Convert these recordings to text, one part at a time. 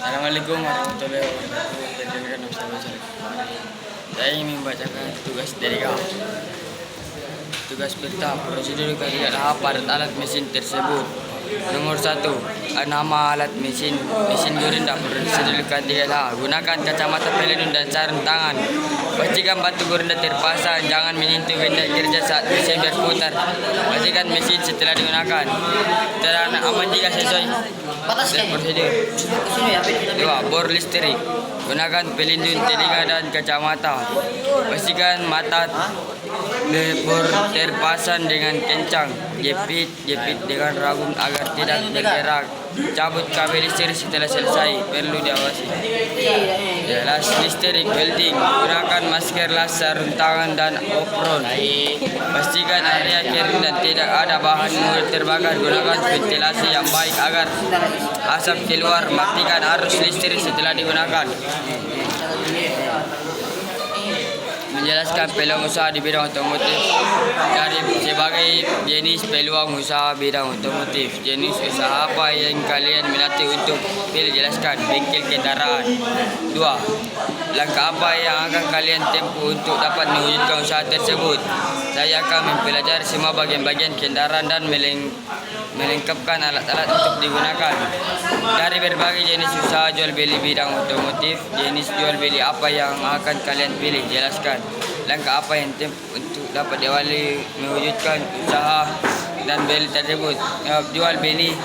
Assalamualaikum warahmatullahi wabarakatuh. Saya ingin membacakan tugas dari kau. Tugas pertama, prosedur kerja alat mesin tersebut. Nomor 1, nama alat mesin gerinda. Prosedur kerja gunakan kacamata pelindung dan sarung tangan. Pastikan batu gerinda terpasang, jangan menyentuh benda kerja saat mesin berputar. Pastikan mesin setelah digunakan terana aman jika sesuai prosedur. 2. Bor listrik. Gunakan pelindung telinga dan kacamata. Pastikan mata bor terpasang dengan kencang. Jepit dengan ragung agar tidak bergerak. Cabut kabel listrik setelah selesai, perlu diawasi. Las listrik welding. Gunakan masker las, sarung tangan dan apron. Pastikan area kering dan tidak ada bahan mulut terbakar. Gunakan ventilasi yang baik agar asap keluar. Matikan arus listrik setelah digunakan. Menjelaskan peluang usaha di bidang otomotif dari sebagai jenis peluang usaha bidang otomotif. Jenis usaha apa yang kalian minati untuk pilih? Jelaskan. Bengkel kendaraan. 2. Langkah apa yang akan kalian tempuh untuk dapat mewujudkan usaha tersebut? Saya akan mempelajari semua bagian-bagian kendaraan dan melengkapkan alat-alat untuk digunakan. Dari berbagai jenis usaha jual beli bidang otomotif, jenis jual beli apa yang akan kalian pilih? Jelaskan. Langkah apa yang tempuh untuk dapat diawali mewujudkan usaha dan beli tersebut? Jual beli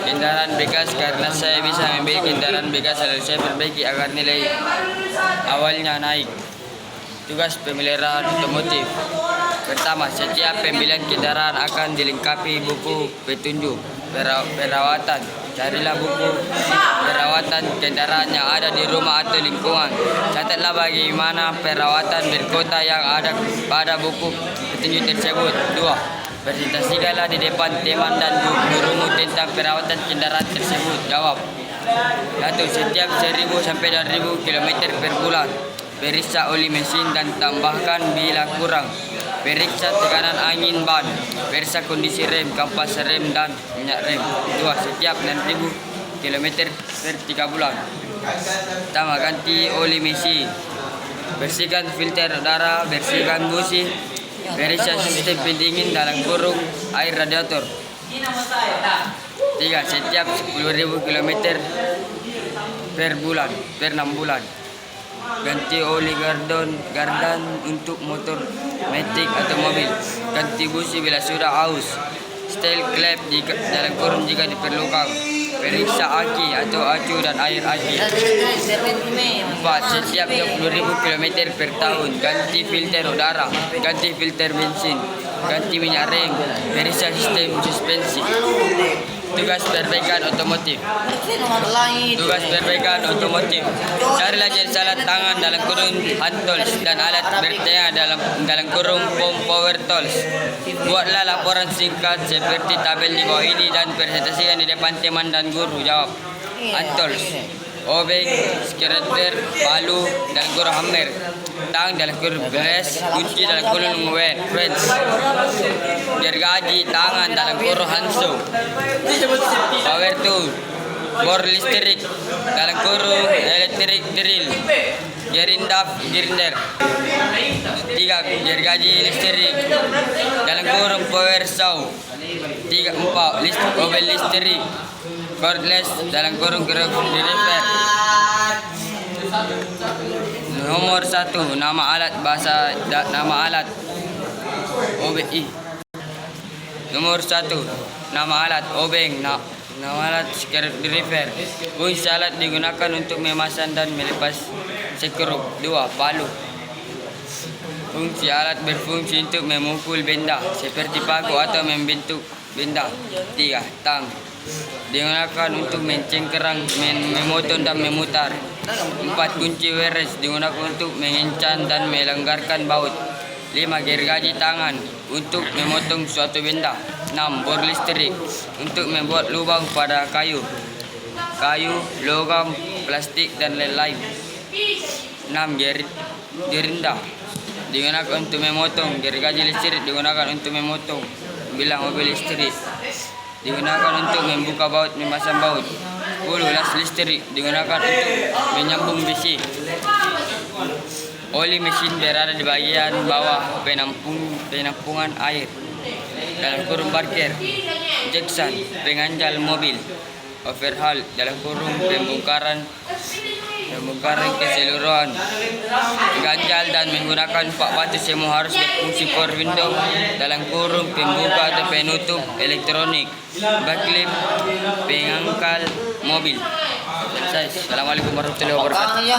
kendaraan bekas, karena saya bisa membeli kendaraan bekas lalu saya perbaiki agar nilai awalnya naik. Tugas pemeliharaan otomotif. Pertama, setiap pembelian kendaraan akan dilengkapi buku petunjuk perawatan. Carilah buku perawatan kendaraan yang ada di rumah atau lingkungan. Catatlah bagaimana perawatan berkota yang ada pada buku petunjuk tersebut. 2. Presentasikanlah di depan teman dan gurumu tentang perawatan kendaraan tersebut. Jawab. 1. Setiap 1.000 sampai 2.000 km per bulan. Periksa oli mesin dan tambahkan bila kurang. Periksa tekanan angin ban. Periksa kondisi rem, kampas rem dan minyak rem. 2. Setiap 6.000 km per 3 bulan. Pertama, ganti oli mesin. Bersihkan filter udara, bersihkan busi. Periksa sistem pendingin dalam kurung air radiator. 3. Setiap 10.000 km per bulan, per 6 bulan. Ganti oli gardan untuk motor metik atau mobil. Ganti busi bila sudah aus. Setel klep dalam kurung jika diperlukan. Periksa aki atau acu dan air aki. 4. Setiap 20.000 km per tahun. Ganti filter udara. Ganti filter bensin. Ganti minyak rem. Periksa sistem suspensi. Tugas perbaikan otomotif. Carilah jenis alat tangan dalam kurung hand tools dan alat bertanya dalam kurung power tools. Buatlah laporan singkat seperti tabel di bawah ini dan presentasikan di depan teman dan guru. Jawab. Hand tools. Obeng, screwdriver, palu dalam kurung hammer. Tang dalam kurung brace, kunci dalam kurung wrench. Gergaji tangan dalam kurung handsaw. Power tool. Bor listrik dalam kurung elektrik drill. Grinder. 3. Gergaji listrik dalam kurung power saw. 4. Obel listrik cordless dalam kurung driver. Nomor 1. Nama alat nama alat OBI. Nomor 1. Nama alat obeng. Nama alat screwdriver. Fungsi alat digunakan untuk memasang dan melepas skrup. 2. Palu. Fungsi alat berfungsi untuk memukul benda seperti paku atau membentuk benda. 3. Tang. Digunakan untuk mencengkerang, memotong dan memutar. 4. Kunci wrench. Digunakan untuk mengencang dan melonggarkan baut. 5. Gergaji tangan untuk memotong suatu benda. 6. Bor listrik untuk membuat lubang pada kayu, logam, plastik dan lain-lain. 6. Gerinda digunakan untuk memotong. Gergaji listrik digunakan untuk memotong bilang mobil listrik. Digunakan untuk membuka baut, memasang baut. 10. Las listrik digunakan untuk menyambung besi. Oli mesin berada di bagian bawah penampungan air. Dalam kurung parkir. Jackson penganjal mobil. Overhaul dalam kurung pembongkaran keseluruhan. Ganjal dan menggunakan 4 batu semua harus berfungsi power window dalam kurung pembuka atau penutup elektronik. Backlight pengangkal mobil. Selesai. Assalamualaikum warahmatullahi wabarakatuh.